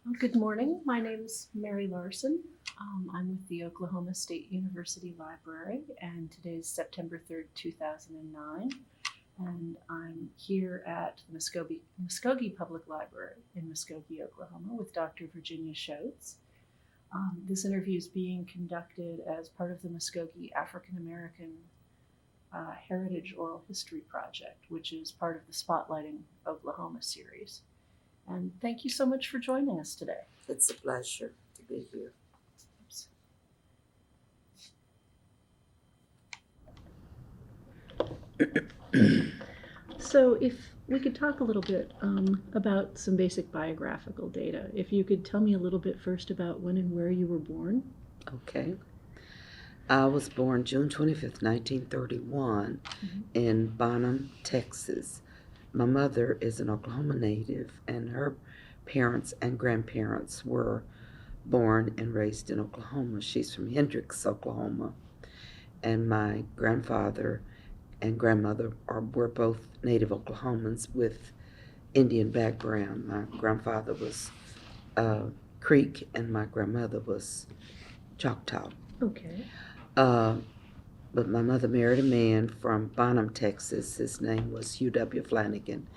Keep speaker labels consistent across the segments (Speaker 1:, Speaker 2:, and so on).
Speaker 1: Well, good morning. My name is Mary Larson. I'm with the Oklahoma State University Library, and today is September 3rd, 2009. And I'm here at the Muskogee Public Library in Muskogee, Oklahoma, with Dr. Virginia Schoats. This interview is being conducted as part of the Muskogee African American Heritage Oral History Project, which is part of the Spotlighting Oklahoma series. And thank you so much for joining us today.
Speaker 2: It's a pleasure to be here.
Speaker 1: So if we could talk a little bit about some basic biographical data. If you could tell me a little bit first about when and where you were born.
Speaker 2: Okay. I was born June 25th, 1931 in Bonham, Texas. My mother is an Oklahoma native, and her parents and grandparents were born and raised in Oklahoma. She's from Hendricks, Oklahoma, and my grandfather and grandmother were both native Oklahomans with Indian background. My grandfather was Creek, and my grandmother was Choctaw.
Speaker 1: Okay.
Speaker 2: But my mother married a man from Bonham, Texas. His name was U.W. Flanagan,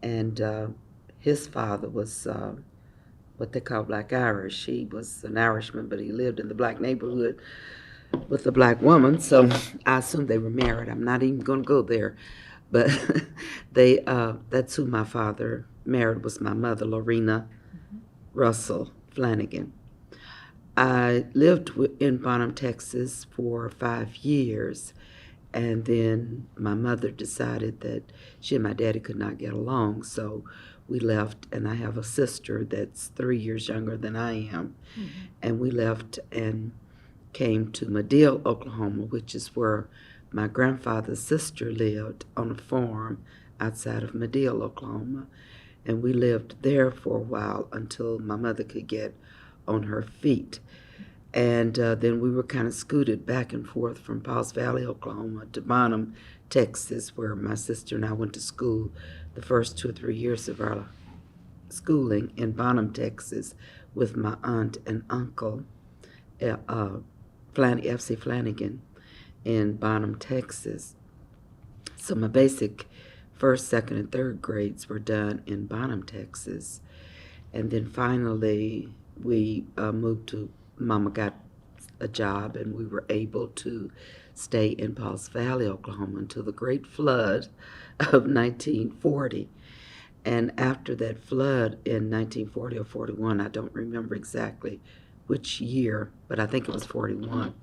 Speaker 2: and his father was what they call Black Irish. He was an Irishman, but he lived in the black neighborhood with a black woman, so I assume they were married. I'm not even going to go there, but that's who my father married, was my mother, Lorena Russell Flanagan. I lived in Bonham, Texas for 5 years, and then my mother decided that she and my daddy could not get along, so we left, and I have a sister that's 3 years younger than I am, and we left and came to Madill, Oklahoma, which is where my grandfather's sister lived on a farm outside of Madill, Oklahoma, and we lived there for a while until my mother could get on her feet. And then we were kind of scooted back and forth from Pauls Valley, Oklahoma to Bonham, Texas, where my sister and I went to school the first 2 or 3 years of our schooling in Bonham, Texas, with my aunt and uncle, F.C. Flanagan, in Bonham, Texas. So my basic first, second, and third grades were done in Bonham, Texas. And then finally we moved to, Mama got a job, and we were able to stay in Pauls Valley, Oklahoma until the Great Flood of 1940. And after that flood in 1940 or 41, I don't remember exactly which year, but I think it was 41,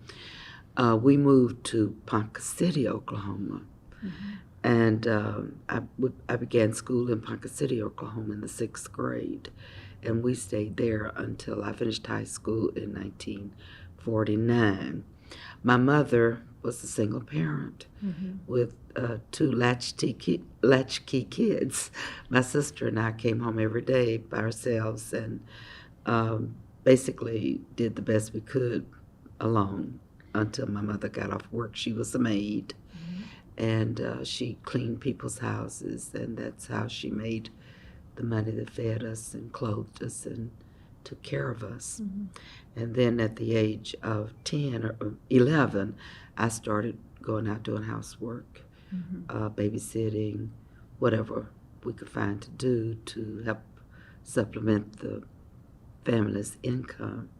Speaker 2: we moved to Ponca City, Oklahoma. And I began school in Ponca City, Oklahoma in the 6th grade. And we stayed there until I finished high school in 1949. My mother was a single parent with 2 latchkey kids. My sister and I came home every day by ourselves and basically did the best we could alone until my mother got off work. She was a maid, and she cleaned people's houses, and that's how she made the money that fed us and clothed us and took care of us. And then at the age of 10 or 11, I started going out doing housework, babysitting, whatever we could find to do to help supplement the family's income.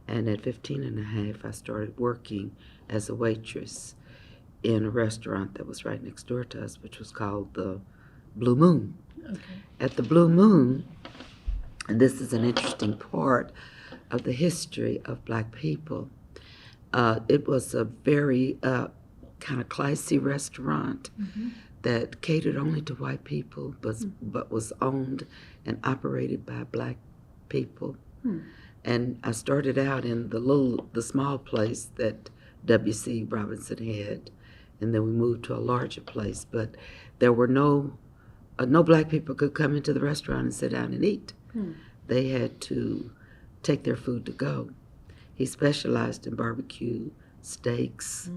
Speaker 2: And at 15 and a half, I started working as a waitress in a restaurant that was right next door to us, which was called the Blue Moon. At the Blue Moon, and this is an interesting part of the history of Black people, it was a very kind of classy restaurant that catered only to white people, but was owned and operated by Black people. And I started out in the small place that W.C. Robinson had, and then we moved to a larger place. But there were no Black people could come into the restaurant and sit down and eat. They had to take their food to go. He specialized in barbecue steaks,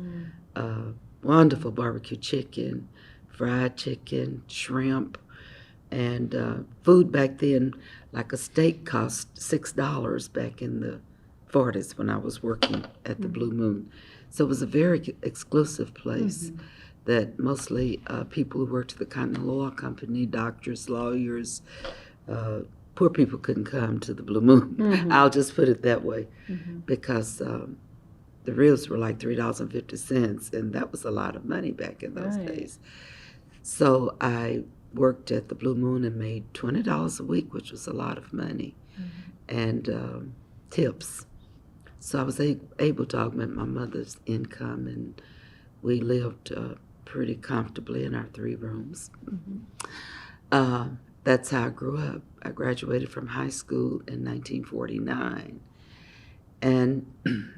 Speaker 2: wonderful barbecue chicken, fried chicken, shrimp, And food back then, like a steak cost $6 back in the 40s when I was working at the Blue Moon. So it was a very exclusive place that mostly people who worked at the Continental Oil Company, doctors, lawyers, poor people couldn't come to the Blue Moon. I'll just put it that way, because the ribs were like $3.50, and that was a lot of money back in those days. So I worked at the Blue Moon and made $20 a week, which was a lot of money, and tips. So I was able to augment my mother's income, and we lived pretty comfortably in our 3 rooms. That's how I grew up. I graduated from high school in 1949. And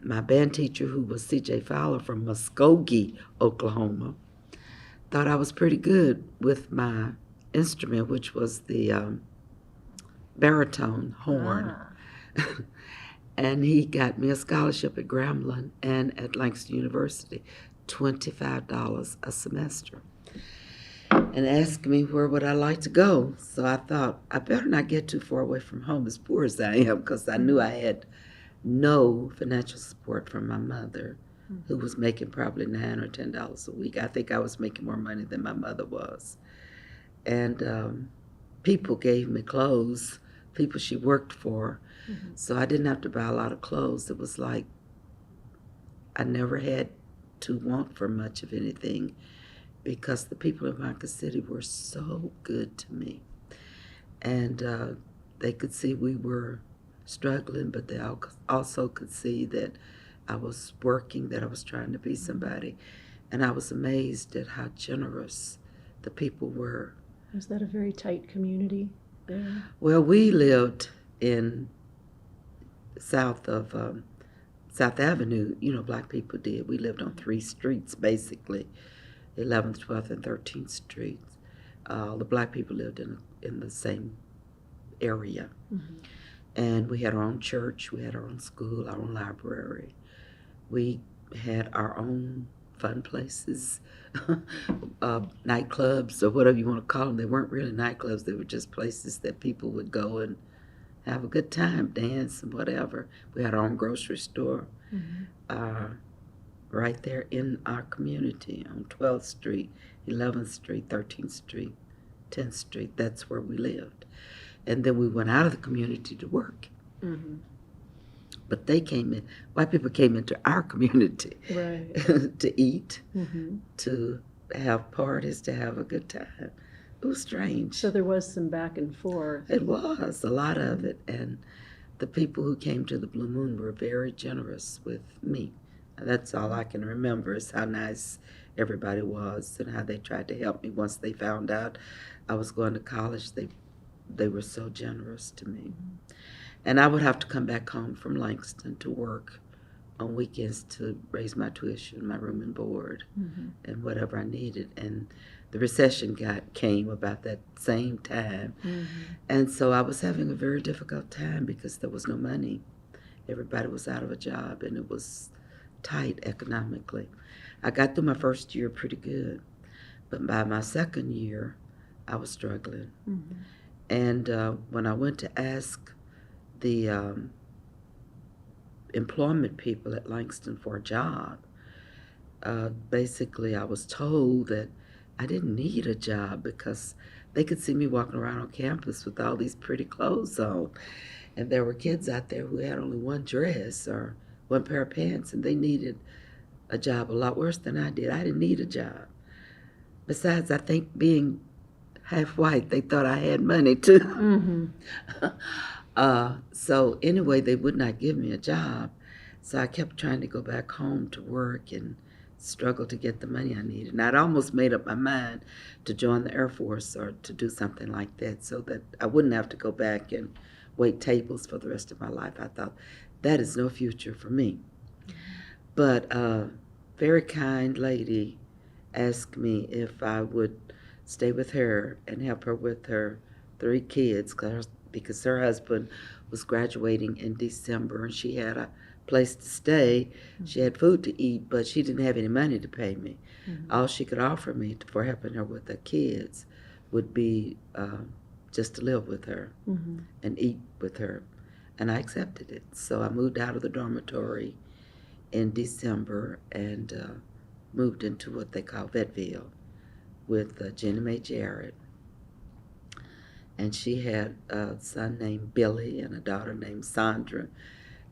Speaker 2: my band teacher, who was C.J. Fowler from Muskogee, Oklahoma, thought I was pretty good with my instrument, which was the baritone horn. And he got me a scholarship at Grambling and at Langston University, $25 a semester, and asked me where would I like to go. So I thought, I better not get too far away from home, as poor as I am, because I knew I had no financial support from my mother, who was making probably $9 or $10 a week. I think I was making more money than my mother was. And people gave me clothes, people she worked for, so I didn't have to buy a lot of clothes. It was like I never had to want for much of anything, because the people in Montgomery City were so good to me. And they could see we were struggling, but they also could see that I was working, that I was trying to be somebody. And I was amazed at how generous the people were.
Speaker 1: Was that a very tight community there?
Speaker 2: Well, we lived in south of South Avenue. You know, black people did. We lived on 3 streets, basically, 11th, 12th, and 13th Streets. The black people lived in the same area. And we had our own church, we had our own school, our own library. We had our own fun places, nightclubs, or whatever you want to call them. They weren't really nightclubs, they were just places that people would go and have a good time, dance and whatever. We had our own grocery store right there in our community on 12th Street, 11th Street, 13th Street, 10th Street. That's where we lived. And then we went out of the community to work. But they came in, white people came into our community to eat, to have parties, to have a good time. It was strange.
Speaker 1: So there was some back and forth.
Speaker 2: It was, a lot of it. And the people who came to the Blue Moon were very generous with me. That's all I can remember, is how nice everybody was and how they tried to help me. Once they found out I was going to college, they were so generous to me. And I would have to come back home from Langston to work on weekends to raise my tuition, my room and board, and whatever I needed. And the recession came about that same time. And so I was having a very difficult time because there was no money. Everybody was out of a job, and it was tight economically. I got through my first year pretty good, but by my second year, I was struggling. And when I went to ask the employment people at Langston for a job, basically I was told that I didn't need a job because they could see me walking around on campus with all these pretty clothes on. And there were kids out there who had only one dress or one pair of pants, and they needed a job a lot worse than I did. I didn't need a job. Besides, I think being half white, they thought I had money too. So anyway, they would not give me a job. So I kept trying to go back home to work and struggle to get the money I needed. And I'd almost made up my mind to join the Air Force or to do something like that so that I wouldn't have to go back and wait tables for the rest of my life. I thought, that is no future for me. But a very kind lady asked me if I would stay with her and help her with her 3 kids, because her husband was graduating in December and she had a place to stay. She had food to eat, but she didn't have any money to pay me. All she could offer me for helping her with the kids would be just to live with her and eat with her. And I accepted it. So I moved out of the dormitory in December and moved into what they call Vetville with Jenny Mae Jarrett. And she had a son named Billy and a daughter named Sandra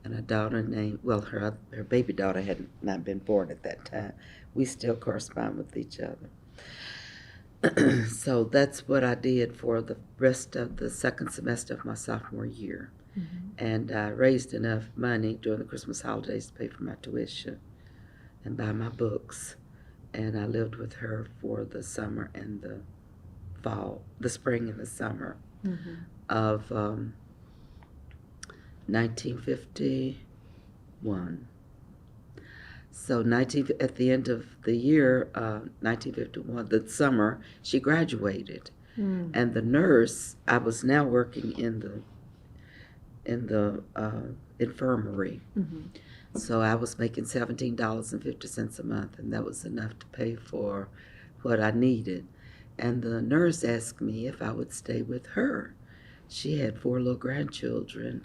Speaker 2: and a daughter named, well, her baby daughter had not been born at that time. We still correspond with each other. So that's what I did for the rest of the second semester of my sophomore year. And I raised enough money during the Christmas holidays to pay for my tuition and buy my books. And I lived with her for the summer and the fall, the spring and the summer of 1951. So at the end of the year, 1951, the summer, she graduated. And the nurse, I was now working in the infirmary. So I was making $17.50 a month, and that was enough to pay for what I needed. And the nurse asked me if I would stay with her. She had 4 little grandchildren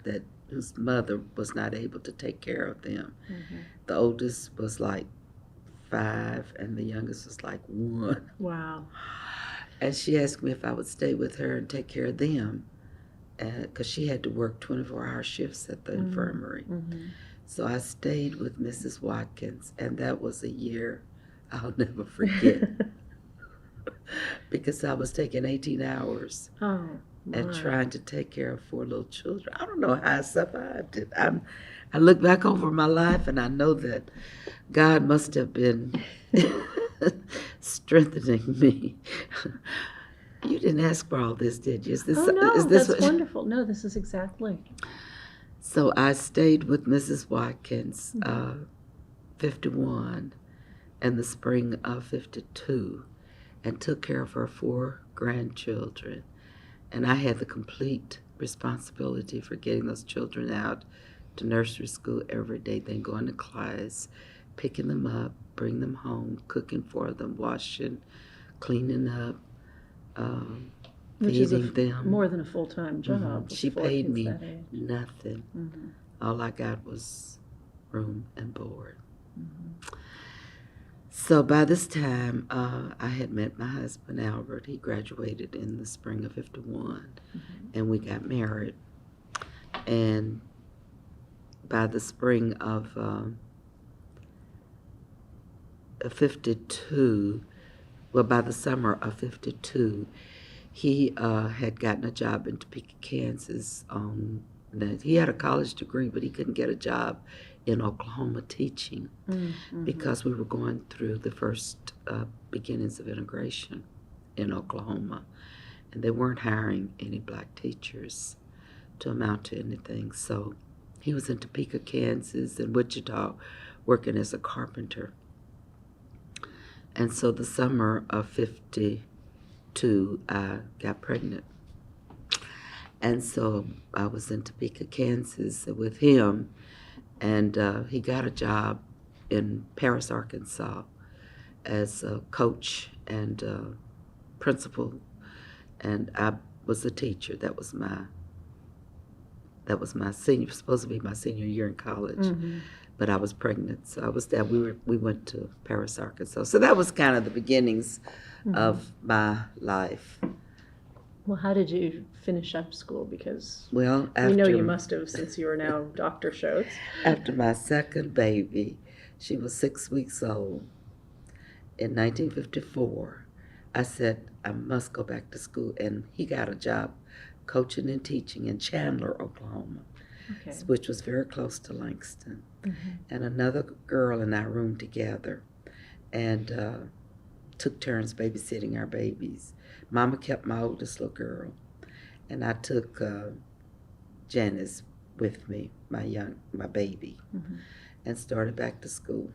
Speaker 2: whose mother was not able to take care of them. The oldest was like 5, and the youngest was like 1.
Speaker 1: Wow.
Speaker 2: And she asked me if I would stay with her and take care of them, because she had to work 24-hour shifts at the infirmary. So I stayed with Mrs. Watkins, and that was a year I'll never forget. Because I was taking 18 hours and trying to take care of 4 little children. I don't know how I survived it. I look back over my life, and I know that God must have been strengthening me. You didn't ask for all this, did you? Is this
Speaker 1: that's wonderful. No, this is exactly.
Speaker 2: So I stayed with Mrs. Watkins, 51, in the spring of 52, and took care of her 4 grandchildren. And I had the complete responsibility for getting those children out to nursery school every day, then going to class, picking them up, bring them home, cooking for them, washing, cleaning up,
Speaker 1: Which is
Speaker 2: feeding them.
Speaker 1: more than a full-time job.
Speaker 2: She paid me nothing. All I got was room and board. So by this time, I had met my husband, Albert. He graduated in the spring of 51, and we got married. And by the spring of 52, well, by the summer of 52, he had gotten a job in Topeka, Kansas. He had a college degree, but he couldn't get a job in Oklahoma teaching because we were going through the first beginnings of integration in Oklahoma, and they weren't hiring any black teachers to amount to anything. So he was in Topeka, Kansas, and Wichita, working as a carpenter. And so the summer of 52, I got pregnant. And so I was in Topeka, Kansas with him, and he got a job in Paris, Arkansas as a coach and principal, and I was a teacher. That was my senior, supposed to be my senior year in college, but I was pregnant, so I was there. We went to Paris, Arkansas. So that was kind of the beginnings of my life.
Speaker 1: Well, how did you finish up school? Because
Speaker 2: we
Speaker 1: know you must have, since you are now Dr. Schoats.
Speaker 2: After my second baby, she was 6 weeks old, in 1954, I said, I must go back to school. And he got a job coaching and teaching in Chandler, Oklahoma, which was very close to Langston. And another girl and I roomed together and took turns babysitting our babies. Mama kept my oldest little girl, and I took Janice with me, my baby, and started back to school.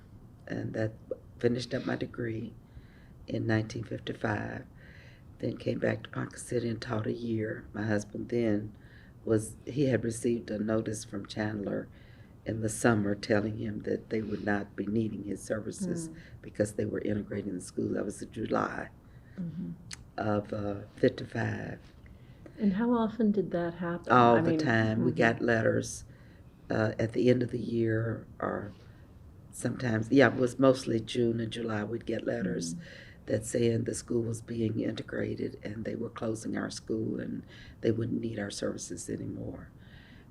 Speaker 2: And that finished up my degree in 1955. Then came back to Ponca City and taught a year. My husband then he had received a notice from Chandler in the summer telling him that they would not be needing his services because they were integrating the school. That was in July of 55.
Speaker 1: And how often did that happen?
Speaker 2: All the time. We got letters at the end of the year, or sometimes, it was mostly June and July. We'd get letters that saying the school was being integrated and they were closing our school and they wouldn't need our services anymore.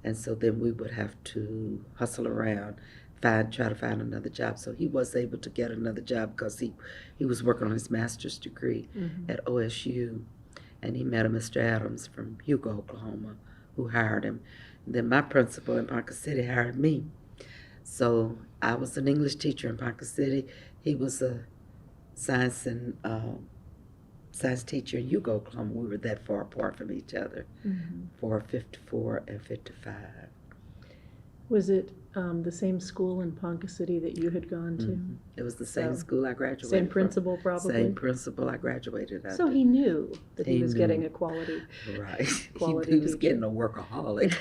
Speaker 2: And so then we would have to hustle around, try to find another job. So he was able to get another job because he was working on his master's degree at OSU. And he met a Mr. Adams from Hugo, Oklahoma, who hired him. And then my principal in Ponca City hired me. So I was an English teacher in Ponca City. He was a science teacher in Hugo, Oklahoma. We were that far apart from each other for 54 and 55.
Speaker 1: Was it the same school in Ponca City that you had gone to?
Speaker 2: It was the same school I graduated
Speaker 1: Same principal,
Speaker 2: from.
Speaker 1: probably?
Speaker 2: Same principal I graduated under.
Speaker 1: So he knew that he was getting a quality
Speaker 2: Right.
Speaker 1: Quality
Speaker 2: he was
Speaker 1: teacher.
Speaker 2: getting a workaholic.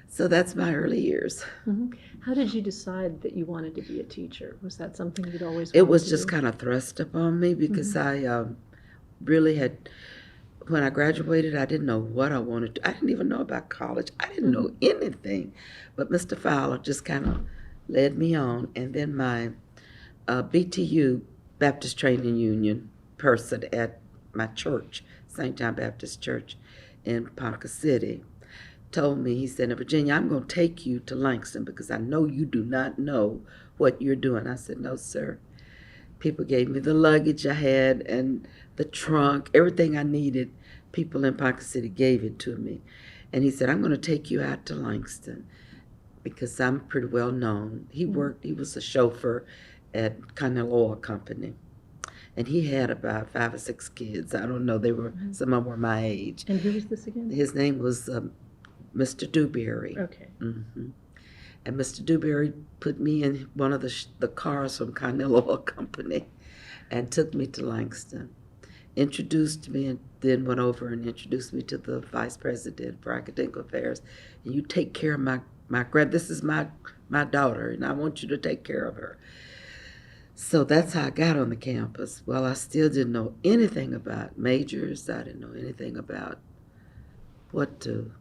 Speaker 2: So that's my early years.
Speaker 1: How did you decide that you wanted to be a teacher? Was that something you'd always wanted
Speaker 2: It was
Speaker 1: to
Speaker 2: just
Speaker 1: do?
Speaker 2: kind of thrust upon me because I really had, when I graduated, I didn't know what I wanted to. I didn't even know about college. I didn't know anything. But Mr. Fowler just kind of led me on. And then my BTU, Baptist Training Union person at my church, St. John Baptist Church in Ponca City, told me, he said, "Now, Virginia, I'm going to take you to Langston because I know you do not know what you're doing." I said, "No, sir." People gave me the luggage I had and the trunk, everything I needed. People in Ponca City gave it to me. And he said, "I'm going to take you out to Langston because I'm pretty well known." He was a chauffeur at Continental Oil Company. And he had about 5 or 6 kids. I don't know, some of them were my age.
Speaker 1: And who was this again?
Speaker 2: His name was Mr. Dewberry.
Speaker 1: Okay.
Speaker 2: And Mr. Dewberry put me in one of the cars from Continental Oil Company and took me to Langston, introduced me, and then went over and introduced me to the vice president for academic affairs. "And you take care of this is my daughter, and I want you to take care of her." So that's how I got on the campus. Well, I still didn't know anything about majors. I didn't know anything about what to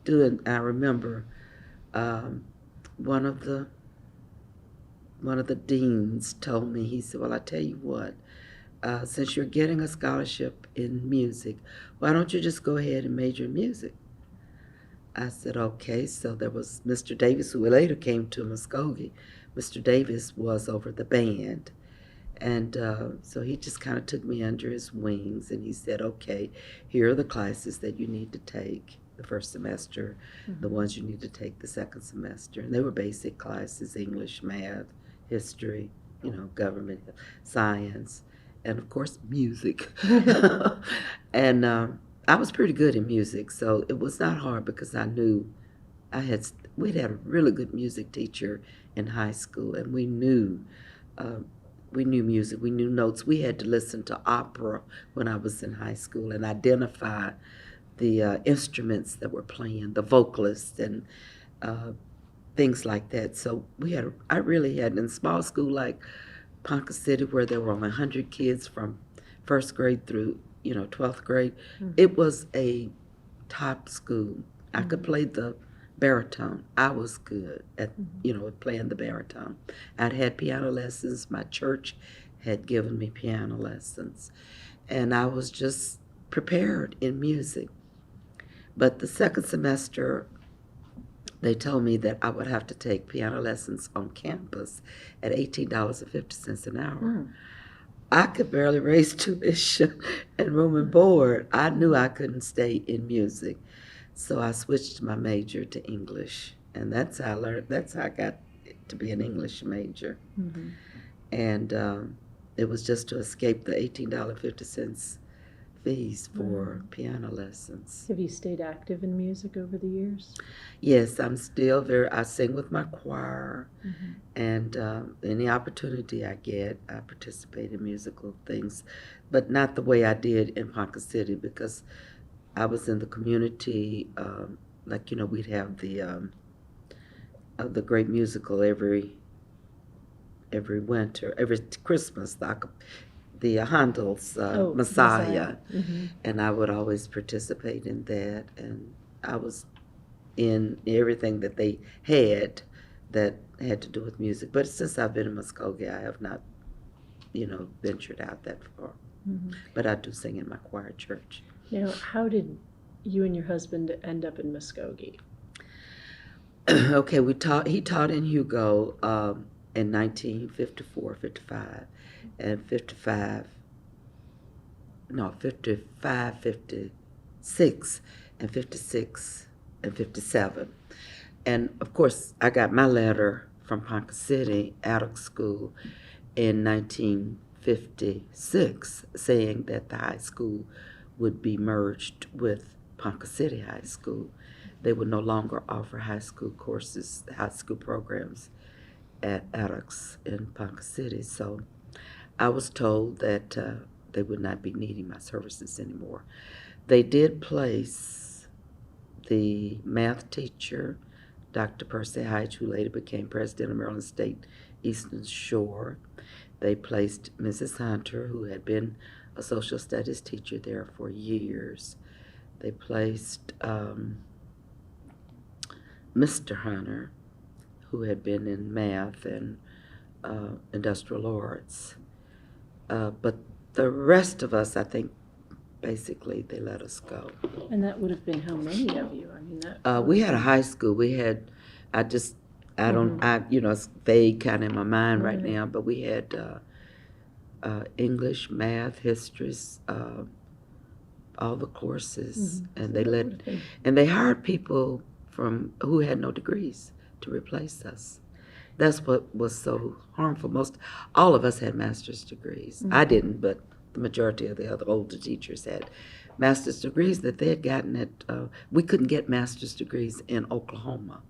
Speaker 2: do. And I remember one of the deans told me, he said, "Well, I tell you what, since you're getting a scholarship in music, why don't you just go ahead and major in music?" I said, "Okay." So there was Mr. Davis, who later came to Muskogee. Mr. Davis was over the band. And so he just kind of took me under his wings, and he said, "Okay, here are the classes that you need to take the first semester, the ones you need to take the second semester." And they were basic classes: English, math, history, government, science, and of course music. And I was pretty good in music, so it was not hard because I knew we'd had a really good music teacher in high school, and we knew music, we knew notes. We had to listen to opera when I was in high school and identify the instruments that were playing, the vocalists, and things like that. So I really had, in small school like Ponca City, where there were only 100 kids from first grade through 12th grade, it was a top school. I could play the baritone. I was good at playing the baritone. I'd had piano lessons. My church had given me piano lessons, and I was just prepared in music. But the second semester, they told me that I would have to take piano lessons on campus at $18.50 an hour. I could barely raise tuition and room and board. I knew I couldn't stay in music. So I switched my major to English, and that's how I got to be an English major. And it was just to escape the $18.50 fees for piano lessons.
Speaker 1: Have you stayed active in music over the years?
Speaker 2: Yes, I'm still I sing with my choir, and any opportunity I get, I participate in musical things, but not the way I did in Ponca City, because I was in the community, we'd have the great musical every winter, every Christmas, the Handel's
Speaker 1: Oh,
Speaker 2: Messiah,
Speaker 1: Mm-hmm.
Speaker 2: and I would always participate in that, and I was in everything that they had that had to do with music. But since I've been in Muskogee, I have not, ventured out that far.
Speaker 1: Mm-hmm.
Speaker 2: But I do sing in my choir church.
Speaker 1: Now, how did you and your husband end up in Muskogee?
Speaker 2: Okay, he taught in Hugo in 1954, 55, and 55, 56, and 56, and 57. And of course, I got my letter from Ponca City Attic School in 1956 saying that the high school would be merged with Ponca City High School. They would no longer offer high school courses, high school programs at Attucks in Ponca City. So I was told that they would not be needing my services anymore. They did place the math teacher, Dr. Percy Hyde, who later became president of Maryland State Eastern Shore. They placed Mrs. Hunter, who had been a social studies teacher there for years. They placed Mr. Hunter, who had been in math and industrial arts. But the rest of us, I think, basically they let us go.
Speaker 1: And that would have been how many of you? I mean,
Speaker 2: We had a high school. We had, it's vague kind of in my mind right now, but we had English, math, histories, all the courses, and they hired people who had no degrees to replace us. That's what was so harmful. All of us had master's degrees. I didn't, but the majority of the other older teachers had master's degrees that they had gotten at. We couldn't get master's degrees in Oklahoma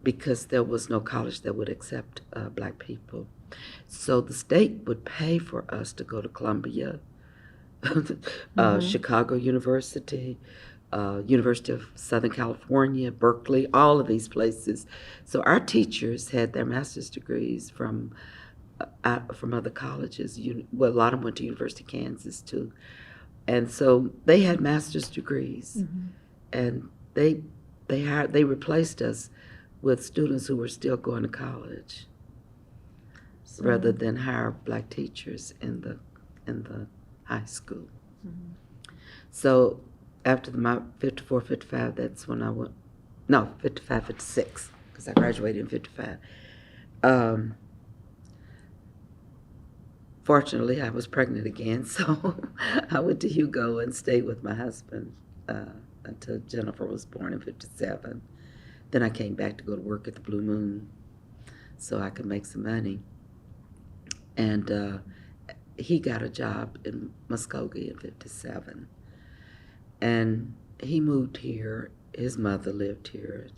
Speaker 2: because there was no college that would accept black people. So the state would pay for us to go to Columbia, Chicago University, University of Southern California, Berkeley, all of these places. So our teachers had their master's degrees from other colleges. Well, a lot of them went to University of Kansas too, and so they had master's degrees, and they replaced us with students who were still going to college, rather than hire black teachers in the high school. So after my 54, 55, that's when I went, 55, 56, because I graduated in 55. Fortunately, I was pregnant again, so I went to Hugo and stayed with my husband until Jennifer was born in 57. Then I came back to go to work at the Blue Moon so I could make some money. And he got a job in Muskogee in 57. And he moved here. His mother lived here.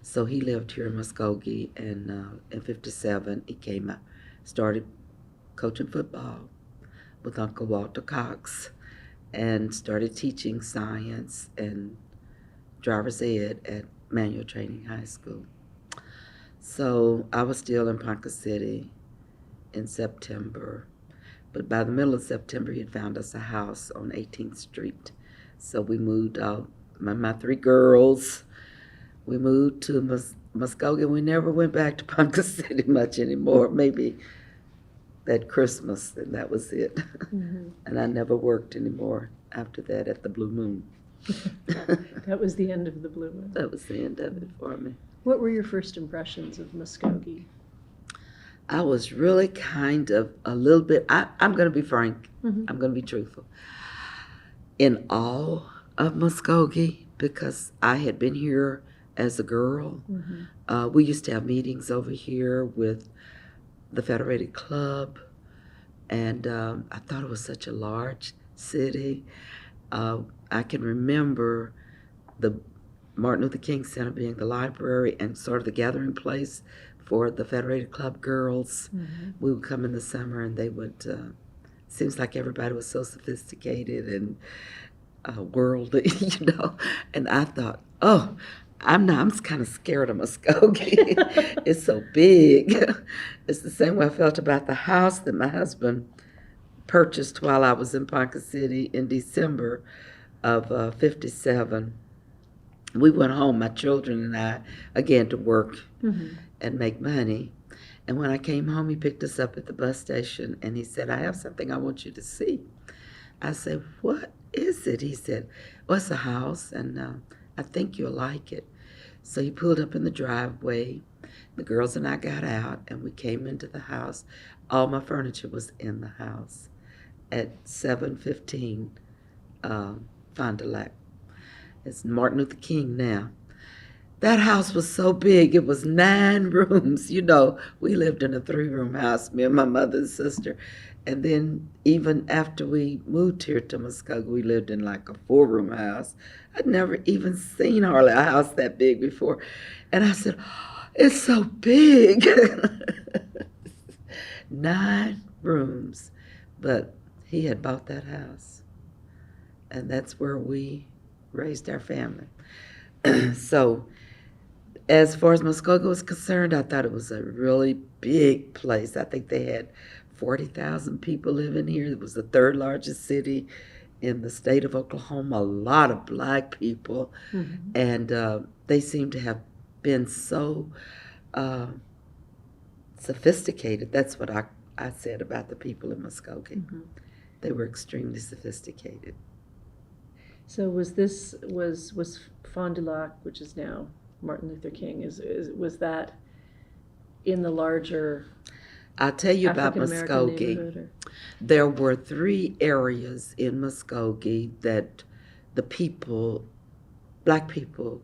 Speaker 2: So he lived here in Muskogee, and in 57 he came out, started coaching football with Uncle Walter Cox, and started teaching science and driver's ed at Manual Training High School. So I was still in Ponca City in September. But by the middle of September, he had found us a house on 18th Street. So we moved out, my three girls, we moved to Muskogee. We never went back to Ponca City much anymore, maybe that Christmas, and that was it. And I never worked anymore after that at the Blue Moon.
Speaker 1: That was the end of the Blue Moon.
Speaker 2: That was the end of it for me.
Speaker 1: What were your first impressions of Muskogee?
Speaker 2: I was really kind of a little bit, I'm going to be frank, I'm going to be truthful, in awe of Muskogee, because I had been here as a girl. We used to have meetings over here with the Federated Club, and I thought it was such a large city. I can remember the Martin Luther King Center being the library and sort of the gathering place for the Federated Club girls. We would come in the summer, and they would, seems like everybody was so sophisticated and worldly, and I thought, oh, I'm kind of scared of Muskogee. It's so big. It's the same way I felt about the house that my husband purchased while I was in Ponca City in December of 57. We went home, my children and I, again to work and make money. And when I came home, he picked us up at the bus station and he said, I have something I want you to see. I said, what is it? He said, well, it's a house and I think you'll like it. So he pulled up in the driveway. The girls and I got out and we came into the house. All my furniture was in the house at 715 Fond du Lac. It's Martin Luther King now. That house was so big. It was 9 rooms. You know, we lived in a 3-room house, me and my mother and sister. And then even after we moved here to Muskogee, we lived in like a 4-room house. I'd never even seen hardly a house that big before. And I said, oh, it's so big. 9 rooms. But he had bought that house. And that's where we raised our family. So as far as Muskogee was concerned, I thought it was a really big place. I think they had 40,000 people living here. It was the 3rd largest city in the state of Oklahoma. A lot of black people. And they seem to have been so sophisticated. That's what I said about the people in Muskogee. They were extremely sophisticated.
Speaker 1: So was Fond du Lac, which is now Martin Luther King, was that in the larger
Speaker 2: I'll tell you about
Speaker 1: African
Speaker 2: Muskogee.
Speaker 1: American
Speaker 2: There were 3 areas in Muskogee that the people, black people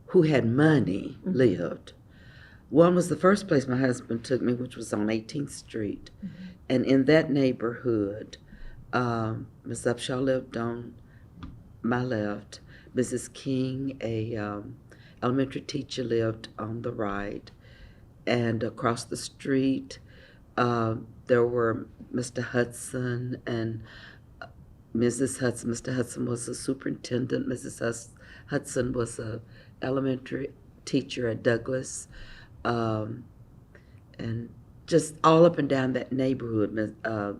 Speaker 2: who had money lived. One was the first place my husband took me, which was on 18th Street. And in that neighborhood, Miss Upshaw lived on my left. Mrs. King, a elementary teacher, lived on the right. And across the street, there were Mr. Hudson and Mrs. Hudson. Mr. Hudson was a superintendent. Mrs. Hudson was a elementary teacher at Douglas. And just all up and down that neighborhood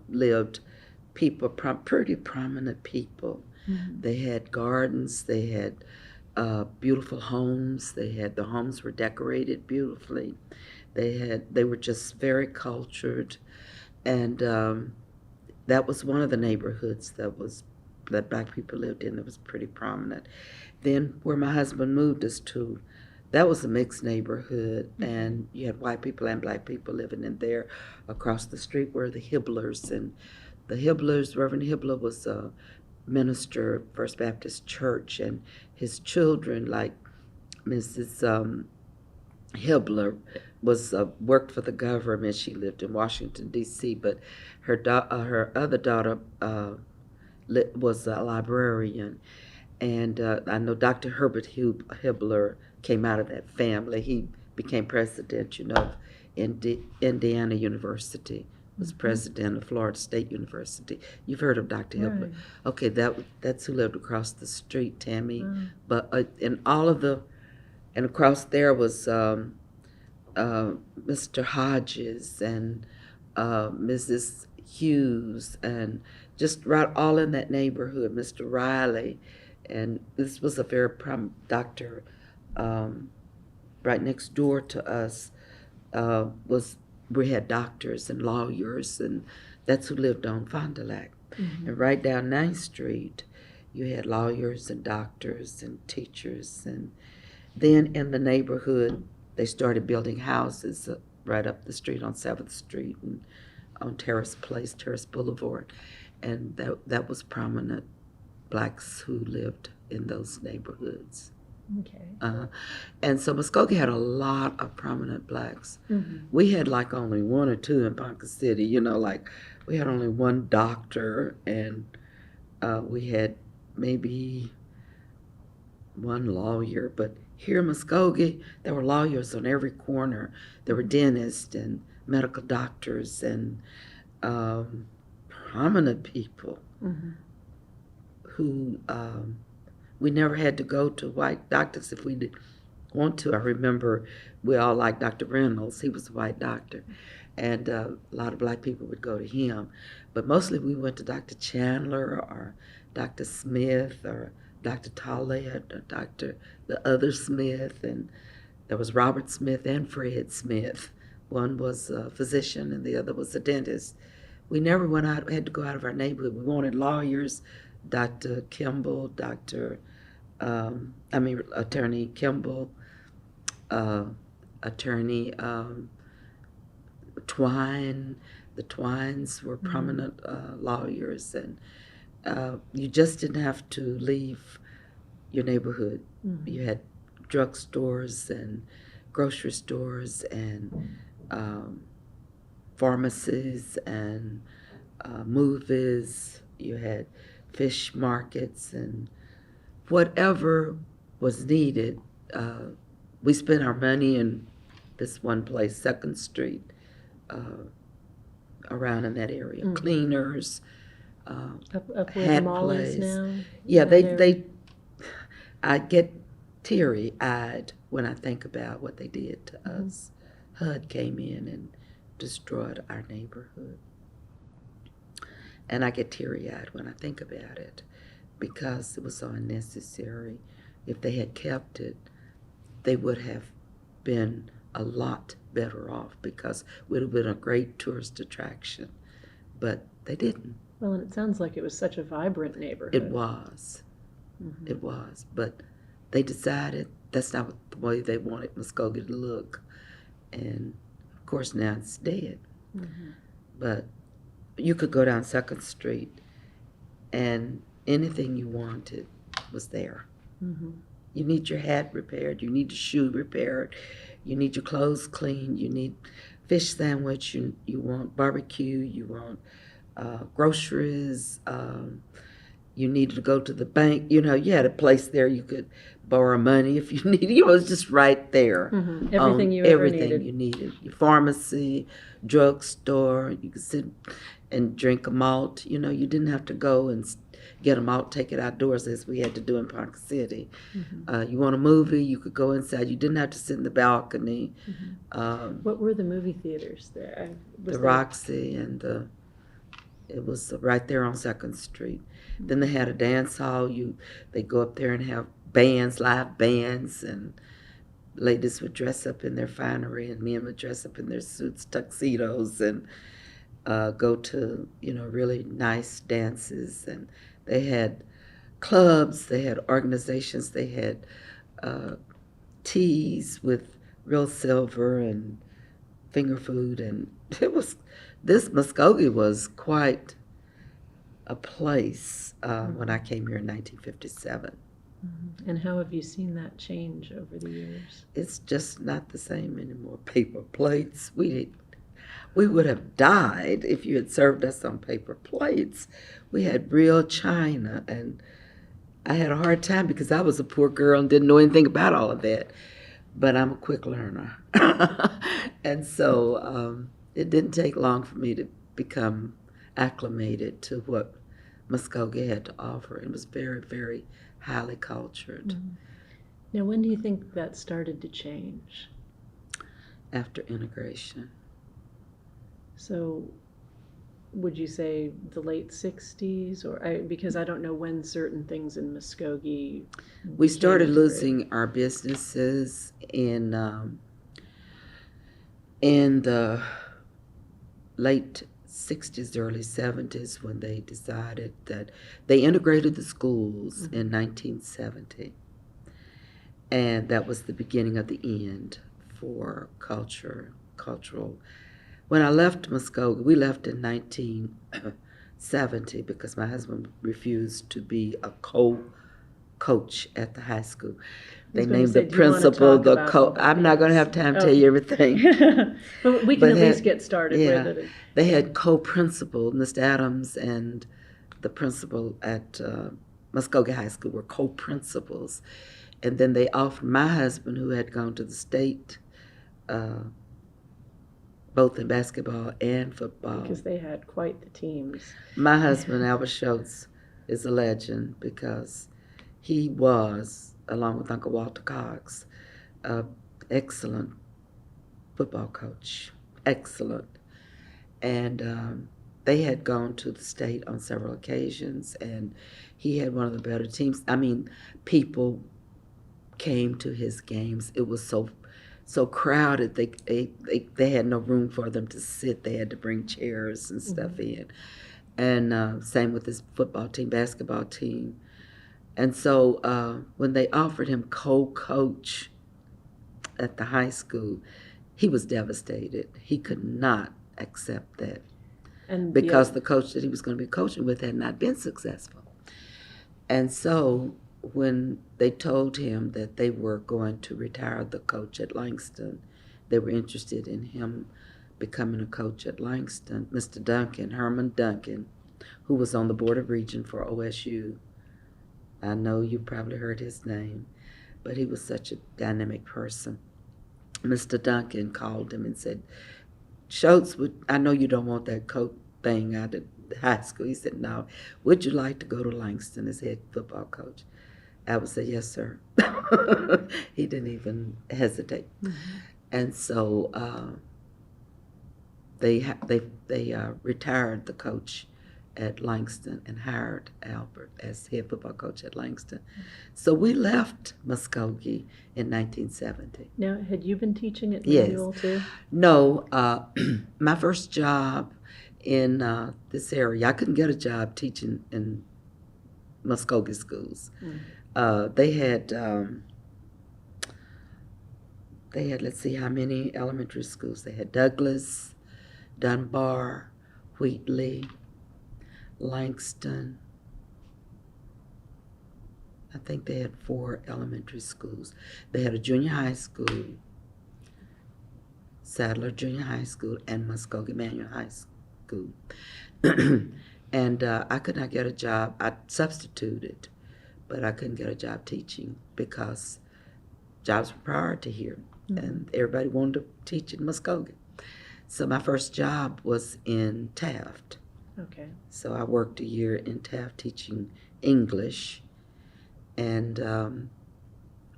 Speaker 2: lived people, pretty prominent people. They had gardens. They had beautiful homes. The homes were decorated beautifully. They were just very cultured, and that was one of the neighborhoods that black people lived in that was pretty prominent. Then where my husband moved us to, that was a mixed neighborhood, and you had white people and black people living in there. Across the street were the Hibblers, and the Hibblers, Reverend Hibbler was a minister of First Baptist Church, and his children, like Mrs. Hibbler, was worked for the government. She lived in Washington, D.C., but her other daughter was a librarian. And I know Dr. Herbert Hibbler came out of that family. He became president, of Indiana University, was president of Florida State University. You've heard of Dr. Hibbler.
Speaker 1: Right.
Speaker 2: Okay, that's who lived across the street, Tammy. But in all of and across there was Mr. Hodges and Mrs. Hughes, and just right all in that neighborhood, Mr. Riley. And this was a very prominent doctor right next door to us. We had doctors and lawyers, and that's who lived on Fond du Lac. And right down 9th Street, you had lawyers and doctors and teachers. And then in the neighborhood, they started building houses right up the street on 7th Street and on Terrace Boulevard. And that was prominent blacks who lived in those neighborhoods.
Speaker 1: Okay.
Speaker 2: And so Muskogee had a lot of prominent blacks. We had like only 1 or 2 in Ponca City, like we had only 1 doctor, and we had maybe 1 lawyer. But here in Muskogee, there were lawyers on every corner. There were dentists and medical doctors and prominent people who we never had to go to white doctors if we want to. I remember we all liked Dr. Reynolds. He was a white doctor, and a lot of black people would go to him. But mostly we went to Dr. Chandler or Dr. Smith or Dr. Tollett or the other Smith, and there was Robert Smith and Fred Smith. One was a physician and the other was a dentist. We never had to go out of our neighborhood. We wanted lawyers, Dr. Kimball, Attorney Kimball, Attorney Twine. The Twines were prominent lawyers, and you just didn't have to leave your neighborhood. You had drugstores and grocery stores and pharmacies and movies. You had fish markets and whatever was needed. We spent our money in this one place, 2nd Street, around in that area. Cleaners,
Speaker 1: up where the
Speaker 2: hat
Speaker 1: mall is
Speaker 2: place.
Speaker 1: now.
Speaker 2: Yeah,
Speaker 1: There.
Speaker 2: I get teary-eyed when I think about what they did to us. HUD came in and destroyed our neighborhood. And I get teary-eyed when I think about it because it was so unnecessary. If they had kept it, they would have been a lot better off because it would have been a great tourist attraction. But they didn't.
Speaker 1: Well, and it sounds like it was such a vibrant neighborhood.
Speaker 2: It was. It was. But they decided that's not the way they wanted Muskogee to look. And, of course, now it's dead. But you could go down 2nd Street and anything you wanted was there. You need your hat repaired. You need your shoe repaired. You need your clothes cleaned. You need fish sandwich. You want barbecue. You want groceries. You needed to go to the bank. You had a place there you could borrow money if you needed. It was just right there.
Speaker 1: Everything you ever needed.
Speaker 2: Everything you needed. Your pharmacy, drugstore. You could sit and drink a malt. You didn't have to go and get a malt, take it outdoors as we had to do in Park City. You want a movie, you could go inside. You didn't have to sit in the balcony.
Speaker 1: What were the movie theaters there?
Speaker 2: The Roxy and it was right there on 2nd Street. Then they had a dance hall. They go up there and have bands, live bands, and ladies would dress up in their finery and men would dress up in their suits, tuxedos, and go to really nice dances. And they had clubs, they had organizations, they had teas with real silver and finger food, and this Muskogee was quite a place when I came here in 1957.
Speaker 1: And how have you seen that change over the years?
Speaker 2: It's just not the same anymore. Paper plates. We would have died if you had served us on paper plates. We had real china, and I had a hard time because I was a poor girl and didn't know anything about all of that. But I'm a quick learner. And so it didn't take long for me to become acclimated to what Muskogee had to offer. It was very, very highly cultured.
Speaker 1: Now, when do you think that started to change?
Speaker 2: After integration.
Speaker 1: So would you say the late 60s? Because I don't know when certain things in Muskogee
Speaker 2: We started losing our businesses in the late 60s, early 70s, when they decided that they integrated the schools in 1970. And that was the beginning of the end for cultural. When I left Muskogee, we left in 1970 because my husband refused to be a coach at the high school. They named the principal the coach. I'm not going to have time to tell you everything.
Speaker 1: But we can at least get started with it.
Speaker 2: They had co-principal, Mr. Adams and the principal at Muskogee High School were co-principals. And then they offered my husband, who had gone to the state, both in basketball and football.
Speaker 1: Because they had quite the teams.
Speaker 2: My husband, Albert Schoats, is a legend because he was, along with Uncle Walter Cox, a excellent football coach, excellent. And they had gone to the state on several occasions, and he had one of the better teams. I mean, people came to his games. It was so crowded. They had no room for them to sit. They had to bring chairs and stuff in. And same with his football team, basketball team. And so when they offered him co-coach at the high school, he was devastated. He could not accept that because the coach that he was going to be coaching with had not been successful. And so when they told him that they were going to retire the coach at Langston, they were interested in him becoming a coach at Langston. Mr. Duncan, Herman Duncan, who was on the Board of Regents for OSU. I know you probably heard his name, but he was such a dynamic person. Mr. Duncan called him and said, Schoats, I know you don't want that coach thing out of high school. He said, no. Would you like to go to Langston as head football coach? I would say, yes, sir. He didn't even hesitate. Mm-hmm. And so they retired the coach at Langston and hired Albert as head football coach at Langston. So we left Muskogee in 1970.
Speaker 1: Now, had you been teaching at
Speaker 2: Yes.
Speaker 1: Manual too?
Speaker 2: No, my first job in this area, I couldn't get a job teaching in Muskogee schools. They had, let's see how many elementary schools. They had Douglas, Dunbar, Wheatley, Langston. I think they had 4 elementary schools. They had a junior high school, Sadler Junior High School, and Muskogee Manual High School. And I could not get a job. I substituted, but I couldn't get a job teaching because jobs were priority here, and everybody wanted to teach in Muskogee. So my first job was in Taft.
Speaker 1: Okay.
Speaker 2: So I worked a year in Taft teaching English, and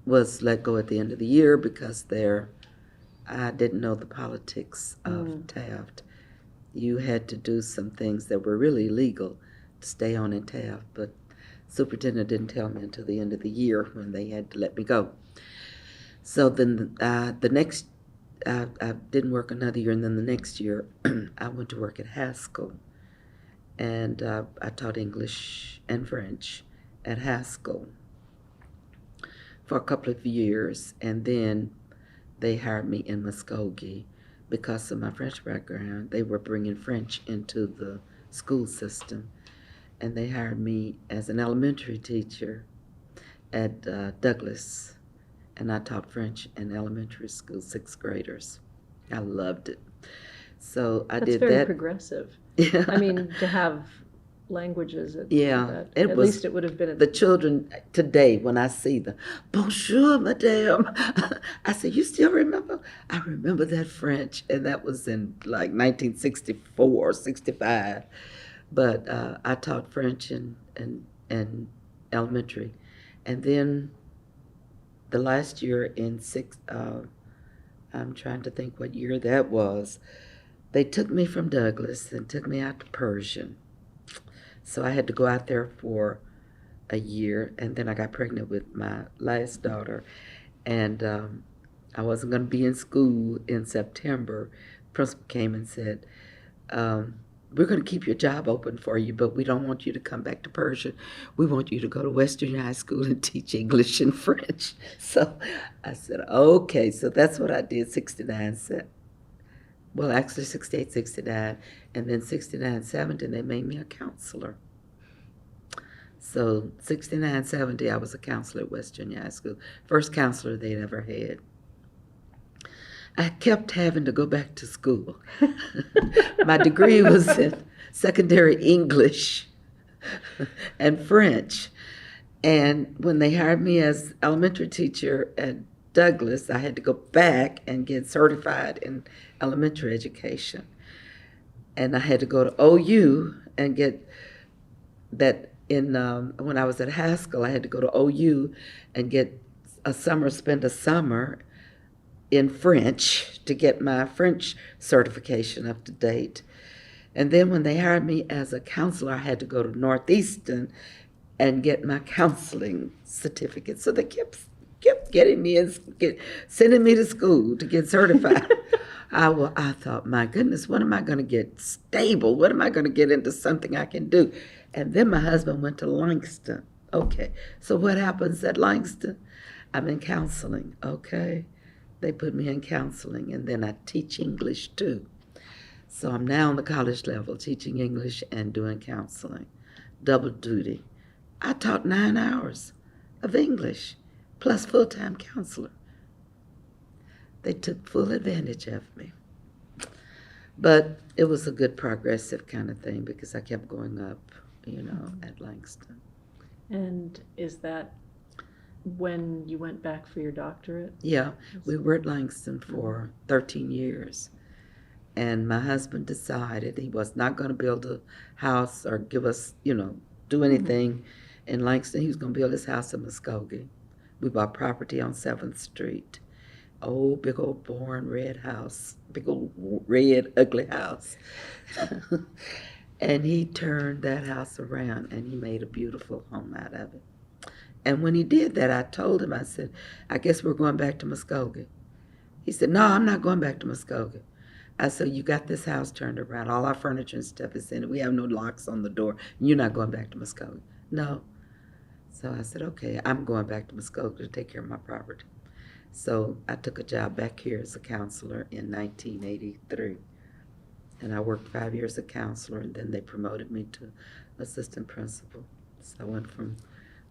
Speaker 2: was let go at the end of the year because I didn't know the politics of Taft. You had to do some things that were really illegal to stay on in Taft, but superintendent didn't tell me until the end of the year when they had to let me go. So then I didn't work another year, and then the next year I went to work at Haskell. And I taught English and French at Haskell for a couple of years. And then they hired me in Muskogee because of my French background. They were bringing French into the school system. And they hired me as an elementary teacher at Douglas. And I taught French in elementary school, 6th graders. I loved it. So I did that.
Speaker 1: That's very progressive.
Speaker 2: Yeah.
Speaker 1: I mean, to have languages at
Speaker 2: at
Speaker 1: least it would have been
Speaker 2: the children today when I see them, bonjour madame, I say, you still remember? I remember that French, and that was in like 1964, 65. But I taught French in elementary, and then the last year in I'm trying to think what year that was. They took me from Douglas and took me out to Persian. So I had to go out there for a year, and then I got pregnant with my last daughter, and I wasn't going to be in school in September. Principal came and said, we're going to keep your job open for you, but we don't want you to come back to Persian. We want you to go to Western High School and teach English and French. So I said, okay. So that's what I did, 69 cents. Well, actually 68, 69, and then 69, 70, they made me a counselor. So 69, 70, I was a counselor at West Virginia High School. First counselor they'd ever had. I kept having to go back to school. My degree was in secondary English and French. And when they hired me as elementary teacher at Douglas, I had to go back and get certified in elementary education. And I had to go to OU and get that when I was at Haskell, I had to go to OU and get spend a summer in French to get my French certification up to date. And then when they hired me as a counselor, I had to go to Northeastern and get my counseling certificate. So they kept getting me and sending me to school to get certified. I thought, my goodness, when am I going to get stable? When am I going to get into something I can do? And then my husband went to Langston. Okay, so what happens at Langston? I'm in counseling, okay? They put me in counseling, and then I teach English too. So I'm now on the college level, teaching English and doing counseling. Double duty. I taught 9 hours of English, plus full-time counselor. They took full advantage of me. But it was a good progressive kind of thing because I kept going up, at Langston.
Speaker 1: And is that when you went back for your doctorate?
Speaker 2: Yeah, we were at Langston for 13 years. And my husband decided he was not going to build a house or give us, do anything in Langston. He was going to build his house in Muskogee. We bought property on 7th Street. Oh, big old boring red house. Big old red, ugly house. And he turned that house around and he made a beautiful home out of it. And when he did that, I told him, I said, I guess we're going back to Muskogee. He said, no, I'm not going back to Muskogee. I said, you got this house turned around. All our furniture and stuff is in it. We have no locks on the door. You're not going back to Muskogee. No. So I said, okay, I'm going back to Muskogee to take care of my property. So I took a job back here as a counselor in 1983. And I worked 5 years as a counselor, and then they promoted me to assistant principal. So I went from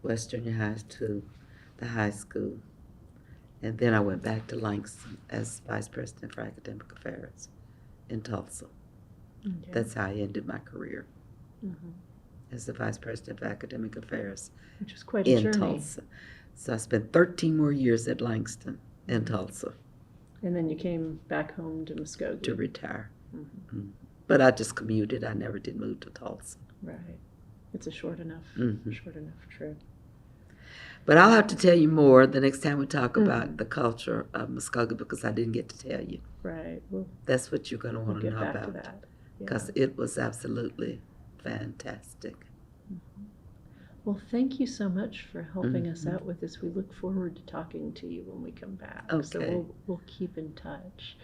Speaker 2: West Junior High to the high school. And then I went back to Langston as vice president for academic affairs in Tulsa. Okay. That's how I ended my career, as the vice president for academic affairs,
Speaker 1: which is quite a journey.
Speaker 2: In Tulsa. So I spent 13 more years at Langston in Tulsa.
Speaker 1: And then you came back home to Muskogee.
Speaker 2: To retire. But I just commuted. I never did move to Tulsa.
Speaker 1: Right. It's a short enough trip.
Speaker 2: But I'll have to tell you more the next time we talk about the culture of Muskogee because I didn't get to tell you.
Speaker 1: Right. Well,
Speaker 2: that's what you're going to want to know about. Because
Speaker 1: yeah.
Speaker 2: It was absolutely fantastic.
Speaker 1: Well, thank you so much for helping us out with this. We look forward to talking to you when we come back.
Speaker 2: Okay.
Speaker 1: So we'll keep in touch.